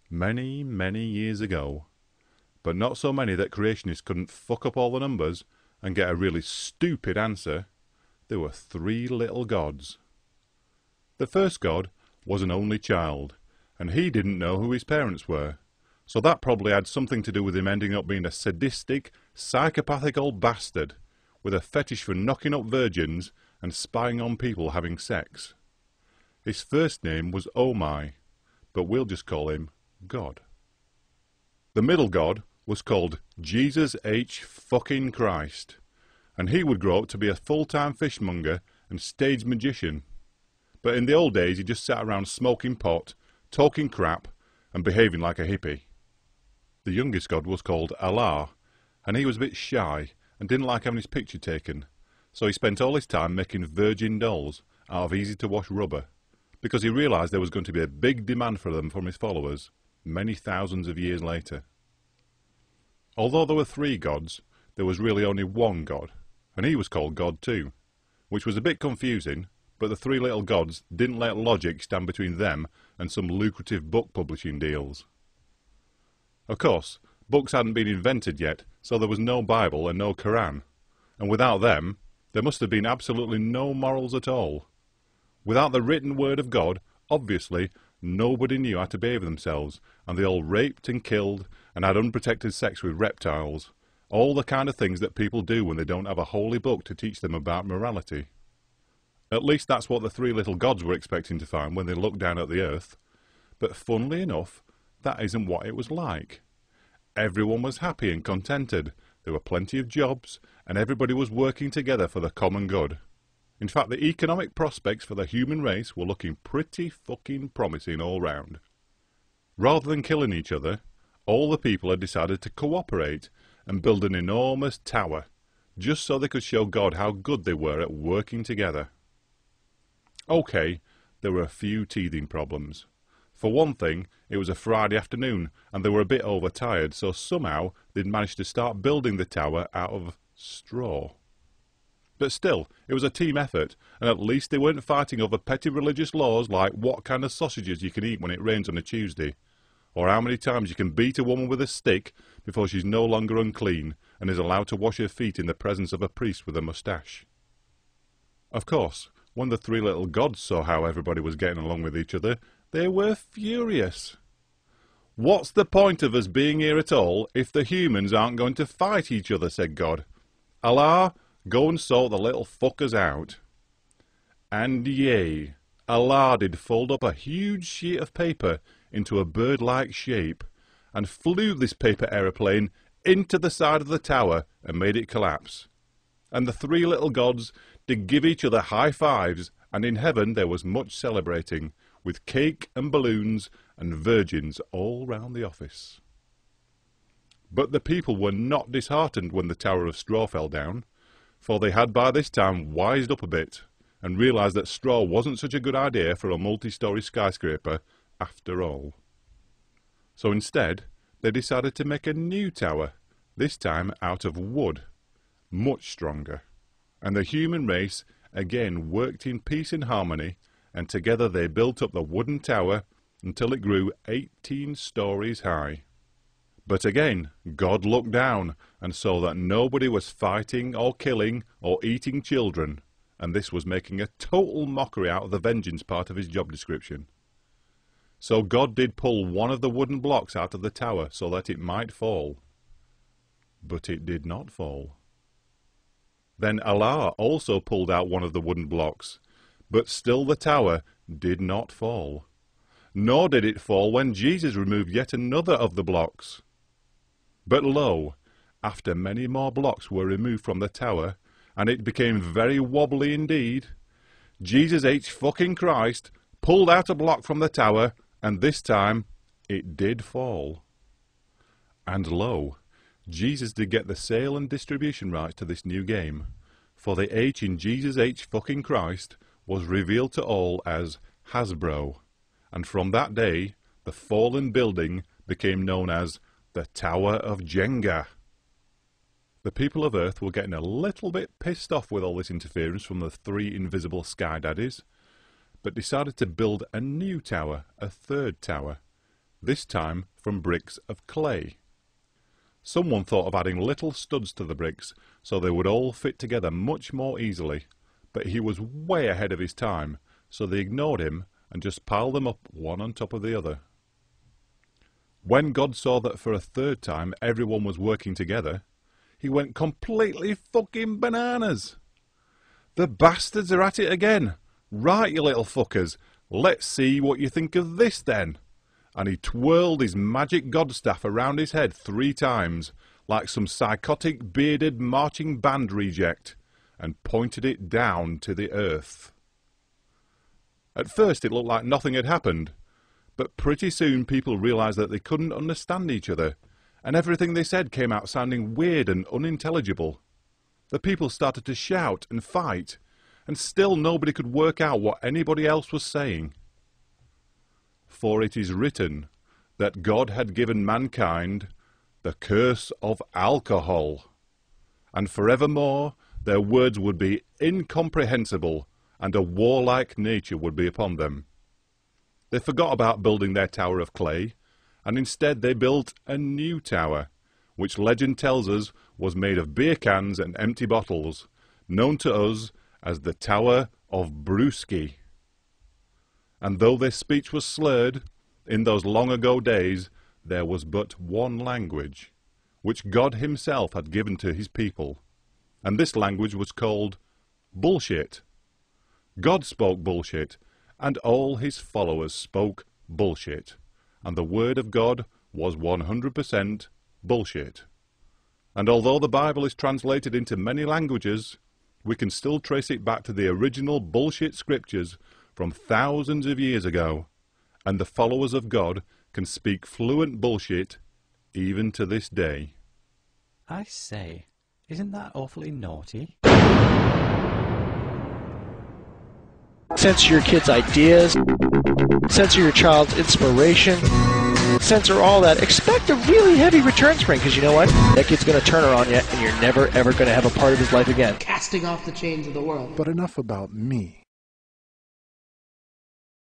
Many, many years ago, but not so many that creationists couldn't fuck up all the numbers and get a really stupid answer, there were three little gods. The first god was an only child, and he didn't know who his parents were, so that probably had something to do with him ending up being a sadistic, psychopathic old bastard with a fetish for knocking up virgins and spying on people having sex. His first name was Omai, but we'll just call him God. The middle god was called Jesus H. fucking Christ, and he would grow up to be a full-time fishmonger and stage magician. But in the old days he just sat around smoking pot, talking crap, and behaving like a hippie. The youngest god was called Allah, and he was a bit shy and didn't like having his picture taken, so he spent all his time making virgin dolls out of easy-to-wash rubber, because he realised there was going to be a big demand for them from his followers many thousands of years later. Although there were three gods, there was really only one god, and he was called God too, which was a bit confusing, but the three little gods didn't let logic stand between them and some lucrative book publishing deals. Of course, books hadn't been invented yet, so there was no Bible and no Quran, and without them, there must have been absolutely no morals at all. Without the written word of God, obviously, nobody knew how to behave themselves, and they all raped and killed and had unprotected sex with reptiles, all the kind of things that people do when they don't have a holy book to teach them about morality. At least that's what the three little gods were expecting to find when they looked down at the earth. But funnily enough, that isn't what it was like. Everyone was happy and contented, there were plenty of jobs, and everybody was working together for the common good. In fact, the economic prospects for the human race were looking pretty fucking promising all round. Rather than killing each other, all the people had decided to cooperate and build an enormous tower, just so they could show God how good they were at working together. Okay, there were a few teething problems. For one thing, it was a Friday afternoon, and they were a bit overtired, so somehow they'd managed to start building the tower out of straw. But still, it was a team effort, and at least they weren't fighting over petty religious laws like what kind of sausages you can eat when it rains on a Tuesday, or how many times you can beat a woman with a stick before she's no longer unclean and is allowed to wash her feet in the presence of a priest with a moustache. Of course, when the three little gods saw how everybody was getting along with each other, they were furious. "What's the point of us being here at all if the humans aren't going to fight each other?" said God. "Allah, go and sort the little fuckers out." And yea, Allah did fold up a huge sheet of paper into a bird-like shape, and flew this paper aeroplane into the side of the tower and made it collapse. And the three little gods did give each other high fives, and in heaven there was much celebrating, with cake and balloons and virgins all round the office. But the people were not disheartened when the Tower of Straw fell down, for they had by this time wised up a bit, and realised that straw wasn't such a good idea for a multi-storey skyscraper after all. So instead, they decided to make a new tower, this time out of wood, much stronger, and the human race again worked in peace and harmony, and together they built up the wooden tower until it grew 18 stories high. But again, God looked down and saw that nobody was fighting or killing or eating children, and this was making a total mockery out of the vengeance part of his job description. So God did pull one of the wooden blocks out of the tower so that it might fall. But it did not fall. Then Allah also pulled out one of the wooden blocks, but still the tower did not fall. Nor did it fall when Jesus removed yet another of the blocks. But lo, after many more blocks were removed from the tower, and it became very wobbly indeed, Jesus H. fucking Christ pulled out a block from the tower, and this time it did fall. And lo, Jesus did get the sale and distribution rights to this new game, for the H in Jesus H. fucking Christ was revealed to all as Hasbro, and from that day the fallen building became known as the Tower of Jenga. The people of Earth were getting a little bit pissed off with all this interference from the three invisible sky daddies, but decided to build a new tower, a third tower, this time from bricks of clay. Someone thought of adding little studs to the bricks so they would all fit together much more easily, but he was way ahead of his time, so they ignored him and just piled them up one on top of the other. When God saw that for a third time everyone was working together, he went completely fucking bananas. The bastards are at it again. Right, you little fuckers, let's see what you think of this then. And he twirled his magic god staff around his head 3 times, like some psychotic bearded marching band reject, and pointed it down to the earth. At first it looked like nothing had happened, but pretty soon people realised that they couldn't understand each other, and everything they said came out sounding weird and unintelligible. The people started to shout and fight, and still nobody could work out what anybody else was saying. For it is written that God had given mankind the curse of alcohol, and forevermore their words would be incomprehensible, and a warlike nature would be upon them. They forgot about building their tower of clay, and instead they built a new tower, which legend tells us was made of beer cans and empty bottles, known to us as the Tower of Brewski. And though their speech was slurred, in those long ago days there was but one language, which God himself had given to his people, and this language was called bullshit. God spoke bullshit, and all his followers spoke bullshit, and the word of God was 100% bullshit. And although the Bible is translated into many languages, we can still trace it back to the original bullshit scriptures from thousands of years ago, and the followers of God can speak fluent bullshit even to this day. I say, isn't that awfully naughty? Censor your kids' ideas, censor your child's inspiration, censor all that. Expect a really heavy return spring, because you know what? That kid's going to turn her on you, and you're never ever going to have a part of his life again. Casting off the chains of the world. But enough about me.